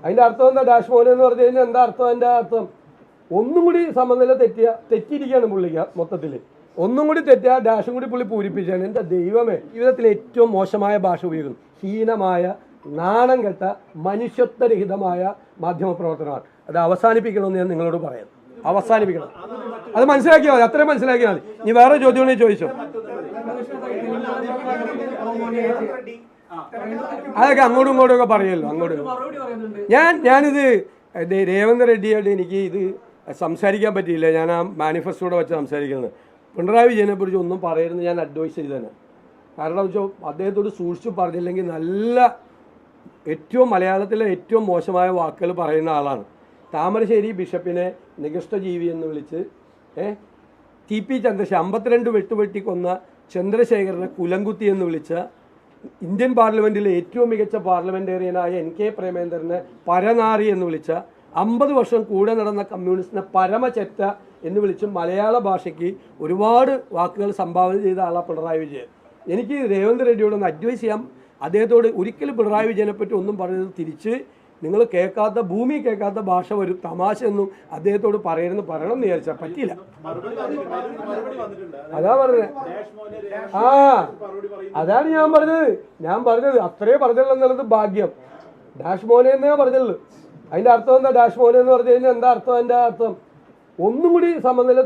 അതിൻ്റെ അർത്ഥം എന്താ? ഡാഷ് മോനെ എന്ന് പറഞ്ഞു കഴിഞ്ഞാൽ എന്താ അർത്ഥം? അതിൻ്റെ അർത്ഥം ഒന്നും കൂടി സമനില തെറ്റിയിരിക്കുകയാണ് പുള്ളിക്ക് മൊത്തത്തിൽ. ഒന്നും കൂടി തെറ്റുക, ഡാഷും കൂടി പുള്ളി പൂരിപ്പിച്ചാണ്. എൻ്റെ ദൈവമേ, ജീവിതത്തിൽ ഏറ്റവും മോശമായ ഭാഷ ഉപയോഗിക്കുന്നു. ഹീനമായ, നാണം കെട്ട, മനുഷ്യത്വരഹിതമായ മാധ്യമപ്രവർത്തനമാണ്. അത് അവസാനിപ്പിക്കണമെന്ന് ഞാൻ നിങ്ങളോട് പറയാം. അവസാനിപ്പിക്കണം. അത് മനസ്സിലാക്കിയാൽ മതി, അത്രയും മനസ്സിലാക്കിയാൽ മതി. നീ വേറെ ചോദ്യമാണെങ്കിൽ ചോദിച്ചോ. അതൊക്കെ അങ്ങോട്ടും ഇങ്ങോട്ടും ഒക്കെ പറയുമല്ലോ. ഞാനിത് രേവന്ത് റെഡ്ഡിയായിട്ട് എനിക്ക് ഇത് സംസാരിക്കാൻ പറ്റിയില്ല. ഞാൻ ആ മാനിഫെസ്റ്റോടെ വെച്ച് സംസാരിക്കുന്നത്. പിണറായി വിജയനെ കുറിച്ച് ഒന്നും പറയരുതെന്ന് ഞാൻ അഡ്വൈസ് ചെയ്തതാണ്. കാരണം വെച്ചാൽ അദ്ദേഹത്തോട് സൂക്ഷിച്ചു പറഞ്ഞില്ലെങ്കിൽ ഏറ്റവും മലയാളത്തിലെ ഏറ്റവും മോശമായ വാക്കുകൾ പറയുന്ന ആളാണ്. താമരശ്ശേരി ബിഷപ്പിനെ നികഷ്ടജീവി എന്ന് വിളിച്ച് TP ചന്ദ്രശേഖരൻ 52 വെട്ടുവെട്ടി കൊന്ന ചന്ദ്രശേഖരനെ കുലംകുത്തി എന്ന് വിളിച്ച ഇന്ത്യൻ പാർലമെൻറ്റിലെ ഏറ്റവും മികച്ച പാർലമെൻറ്റേറിയനായ NK പ്രേമേന്ദ്രനെ പരനാറി എന്ന് വിളിച്ച 50 വർഷം കൂടെ നടന്ന കമ്മ്യൂണിസ്റ്റിനെ പരമചെറ്റ എന്ന് വിളിച്ച് മലയാള ഭാഷയ്ക്ക് ഒരുപാട് വാക്കുകൾ സംഭാവന ചെയ്ത ആളാണ് പിണറായി വിജയൻ. എനിക്ക് രേവന്ത് റെഡ്ഡിയോടൊന്ന് അഡ്വൈസ് ചെയ്യാം. അദ്ദേഹത്തോട് ഒരിക്കലും പിണറായി വിജയനെ പറ്റി ഒന്നും പറഞ്ഞത് തിരിച്ച് നിങ്ങൾ കേൾക്കാത്ത, ഭൂമി കേൾക്കാത്ത ഭാഷ വരും, തമാശ ഒന്നും അദ്ദേഹത്തോട് പറയണം എന്ന് വിചാരിച്ചാൽ പറ്റില്ല. അതാ പറഞ്ഞത്. അതാണ് ഞാൻ പറഞ്ഞത് അത്രേ പറഞ്ഞുള്ളൂ എന്നുള്ളത് ഭാഗ്യം. ഡാഷ് മോനെ എന്നേ പറഞ്ഞുള്ളൂ. അതിൻ്റെ അർത്ഥം എന്താ? ഡാഷ് മോനെ എന്ന് പറഞ്ഞു കഴിഞ്ഞാൽ എന്താ അർത്ഥം? അതിൻ്റെ അർത്ഥം ഒന്നും കൂടി സമനില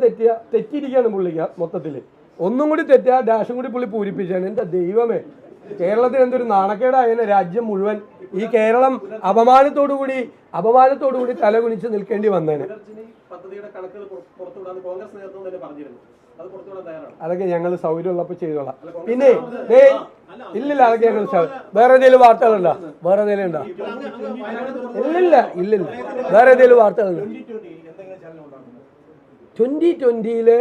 തെറ്റിയിരിക്കുകയാണ് പുള്ളിക്ക് മൊത്തത്തിൽ. ഒന്നും കൂടി തെറ്റുക, ഡാഷും കൂടി പുള്ളി പൂരിപ്പിച്ചാണ്. എൻ്റെ ദൈവമേ, കേരളത്തിൽ എന്തൊരു നാണക്കേടായ രാജ്യം മുഴുവൻ. ഈ കേരളം അപമാനത്തോടുകൂടി തലകുനിച്ച് നിൽക്കേണ്ടി വന്നേനെ. അതൊക്കെ ഞങ്ങൾ സൗകര്യമുള്ളപ്പോൾ ചെയ്തോളാം. പിന്നെ ഇല്ലില്ല, അതൊക്കെ ഞങ്ങൾ വേറെ എന്തെങ്കിലും വാർത്തകളുണ്ടോ? വേറെ എന്തെങ്കിലും ഉണ്ടോ? ഇല്ലില്ല. വേറെ എന്തെങ്കിലും വാർത്തകളുണ്ടോ? 2020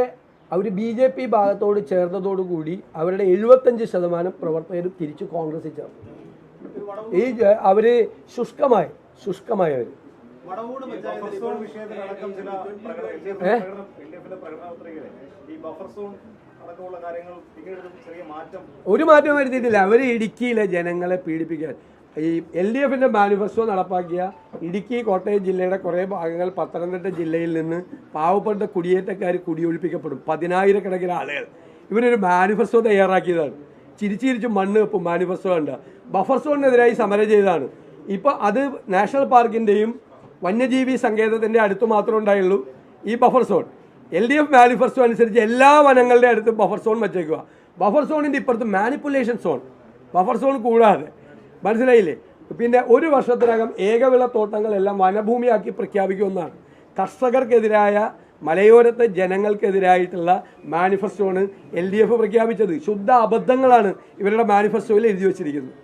അവർ BJP ഭാഗത്തോട് ചേർന്നതോടുകൂടി അവരുടെ 75% പ്രവർത്തകർ തിരിച്ചു കോൺഗ്രസിൽ ചേർന്നു. അവർ ശുഷ്കമായവർ. ഒരു മാറ്റം വരുത്തിയിട്ടില്ല. അവർ ഇടുക്കിയിലെ ജനങ്ങളെ പീഡിപ്പിക്കാൻ ഈ LDFന്റെ മാനിഫെസ്റ്റോ നടപ്പാക്കിയ ഇടുക്കി, കോട്ടയം ജില്ലയുടെ കുറേ ഭാഗങ്ങൾ, പത്തനംതിട്ട ജില്ലയിൽ നിന്ന് പാവപ്പെട്ട കുടിയേറ്റക്കാർ കുടിയൊഴിപ്പിക്കപ്പെടും. 10,000 ആളുകൾ. ഇവരൊരു മാനിഫെസ്റ്റോ തയ്യാറാക്കിയതാണ്. ചിരിച്ചിരിച്ച് മണ്ണ് വെപ്പും മാനിഫെസ്റ്റോ ഉണ്ട്. ബഫർ സോണിനെതിരായി സമരം ചെയ്തതാണ്. ഇപ്പോൾ അത് നാഷണൽ പാർക്കിൻ്റെയും വന്യജീവി സങ്കേതത്തിൻ്റെ അടുത്ത് മാത്രമേ ഉണ്ടായുള്ളൂ ഈ ബഫർ സോൺ. LDF മാനിഫെസ്റ്റോ അനുസരിച്ച് എല്ലാ വനങ്ങളുടെ അടുത്ത് ബഫർ സോൺ വച്ചേക്കുക. ബഫർ സോണിൻ്റെ ഇപ്പുറത്ത് മാനിപ്പുലേഷൻ സോൺ, ബഫർ സോൺ കൂടാതെ. മനസ്സിലായില്ലേ? പിന്നെ 1 വർഷത്തിനകം ഏകവിള തോട്ടങ്ങളെല്ലാം വനഭൂമിയാക്കി പ്രഖ്യാപിക്കുമെന്നാണ് കർഷകർക്കെതിരായ, മലയോരത്തെ ജനങ്ങൾക്കെതിരായിട്ടുള്ള മാനിഫെസ്റ്റോണ് LDF പ്രഖ്യാപിച്ചത്. ശുദ്ധ അബദ്ധങ്ങളാണ് ഇവരുടെ മാനിഫെസ്റ്റോയിൽ എഴുതി വച്ചിരിക്കുന്നത്.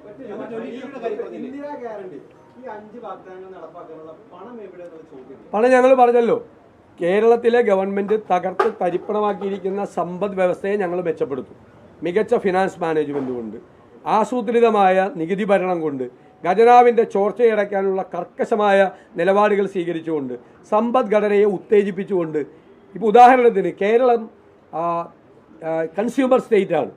പണം ഞങ്ങൾ പറഞ്ഞല്ലോ. കേരളത്തിലെ ഗവൺമെൻറ് തകർത്ത് തരിപ്പണമാക്കിയിരിക്കുന്ന സമ്പദ് വ്യവസ്ഥയെ ഞങ്ങൾ മെച്ചപ്പെടുത്തും. മികച്ച ഫിനാൻസ് മാനേജ്മെൻറ്റ് കൊണ്ട്, ആസൂത്രിതമായ നികുതി ഭരണം കൊണ്ട്, ഖജനാവിൻ്റെ ചോർച്ചയടയ്ക്കാനുള്ള കർക്കശമായ നിലപാടുകൾ സ്വീകരിച്ചുകൊണ്ട്, സമ്പദ്ഘടനയെ ഉത്തേജിപ്പിച്ചുകൊണ്ട്. ഇപ്പോൾ ഉദാഹരണത്തിന് കേരളം കൺസ്യൂമർ സ്റ്റേറ്റാണ്.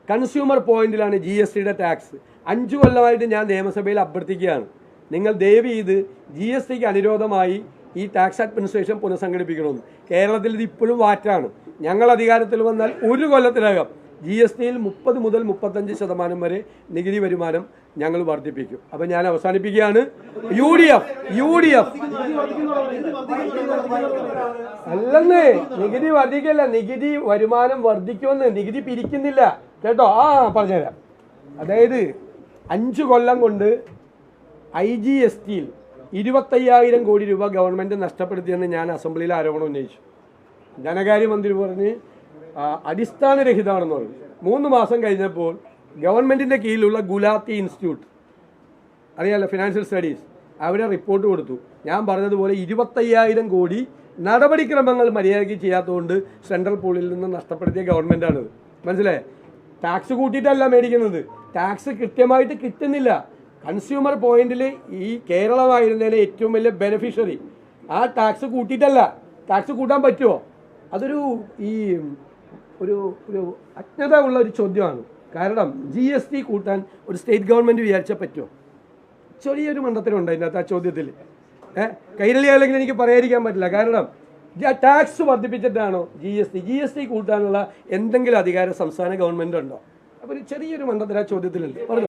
കൺസ്യൂമർ പോയിന്റിലാണ് GSTയുടെ ടാക്സ്. 5 കൊല്ലമായിട്ട് ഞാൻ നിയമസഭയിൽ അഭ്യർത്ഥിക്കുകയാണ്, നിങ്ങൾ ദയവ് ചെയ്ത് GSTക്ക് അനുരോധമായി ഈ ടാക്സ് അഡ്മിനിസ്ട്രേഷൻ പുനഃസംഘടിപ്പിക്കണമെന്ന്. കേരളത്തിൽ ഇത് ഇപ്പോഴും വാറ്റാണ്. ഞങ്ങൾ അധികാരത്തിൽ വന്നാൽ 1 കൊല്ലത്തിനകം GSTയിൽ 30 മുതൽ 35% വരെ നികുതി വരുമാനം ഞങ്ങൾ വർദ്ധിപ്പിക്കും. അപ്പം ഞാൻ അവസാനിപ്പിക്കുകയാണ്. UDF അല്ലെന്നേ, നികുതി വർദ്ധിക്കല്ല, നികുതി വരുമാനം വർദ്ധിക്കുമെന്ന്. നികുതി പിരിക്കുന്നില്ല കേട്ടോ. പറഞ്ഞുതരാം. അതായത് 5 കൊല്ലം കൊണ്ട് IGSTയിൽ 25,000 കോടി രൂപ ഗവൺമെൻറ് നഷ്ടപ്പെടുത്തിയെന്ന് ഞാൻ അസംബ്ലിയിൽ ആരോപണം ഉന്നയിച്ചു. ധനകാര്യമന്ത്രി പറഞ്ഞ് അടിസ്ഥാനരഹിതമാണെന്ന് പറഞ്ഞു. 3 മാസം കഴിഞ്ഞപ്പോൾ ഗവൺമെൻറ്റിൻ്റെ കീഴിലുള്ള ഗുലാത്തി ഇൻസ്റ്റിറ്റ്യൂട്ട്, അറിയാമല്ലോ, ഫിനാൻഷ്യൽ സ്റ്റഡീസ്, അവരെ റിപ്പോർട്ട് കൊടുത്തു. ഞാൻ പറഞ്ഞതുപോലെ 25,000 കോടി നടപടിക്രമങ്ങൾ മര്യാദയ്ക്ക് ചെയ്യാത്തതുകൊണ്ട് സെൻട്രൽ പൂളിൽ നിന്ന് നഷ്ടപ്പെടുത്തിയ ഗവൺമെൻറ്റാണിത്. മനസ്സിലായേ? ടാക്സ് കൂട്ടിയിട്ടല്ല മേടിക്കുന്നത്, ടാക്സ് കൃത്യമായിട്ട് കിട്ടുന്നില്ല. കൺസ്യൂമർ പോയിന്റിൽ ഈ കേരളമായിരുന്നതിന് ഏറ്റവും വലിയ ബെനിഫിഷ്യറി. ആ ടാക്സ് കൂട്ടിയിട്ടല്ല. ടാക്സ് കൂട്ടാൻ പറ്റുമോ? അതൊരു ഒരു അജ്ഞത ഉള്ള ഒരു ചോദ്യമാണ്. കാരണം GST കൂട്ടാൻ ഒരു സ്റ്റേറ്റ് ഗവൺമെൻറ് വിചാരിച്ചാൽ പറ്റുമോ? ചെറിയൊരു മണ്ടത്തിലുണ്ട് അതിനകത്ത് ആ ചോദ്യത്തിൽ. കൈരളിയാണെങ്കിൽ എനിക്ക് പറയാതിരിക്കാൻ പറ്റില്ല. കാരണം ടാക്സ് വർദ്ധിപ്പിച്ചിട്ടാണോ ജി എസ് ടി കൂട്ടാനുള്ള എന്തെങ്കിലും അധികാരം സംസ്ഥാന ഗവൺമെന്റ് ഉണ്ടോ? അപ്പോൾ ഒരു ചെറിയൊരു മണ്ടത്തിൽ ആ ചോദ്യത്തിലുണ്ട്. പറഞ്ഞു.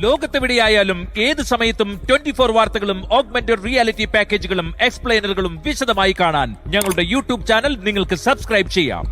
ലോകത്തെവിടെയായാലും ഏത് സമയത്തും 24 വാർത്തകളും ഓഗ്മെന്റഡ് റിയാലിറ്റി പാക്കേജുകളും എക്സ്പ്ലെയിനറുകളും വിശദമായി കാണാൻ ഞങ്ങളുടെ യൂട്യൂബ് ചാനൽ നിങ്ങൾക്ക് സബ്സ്ക്രൈബ് ചെയ്യാം.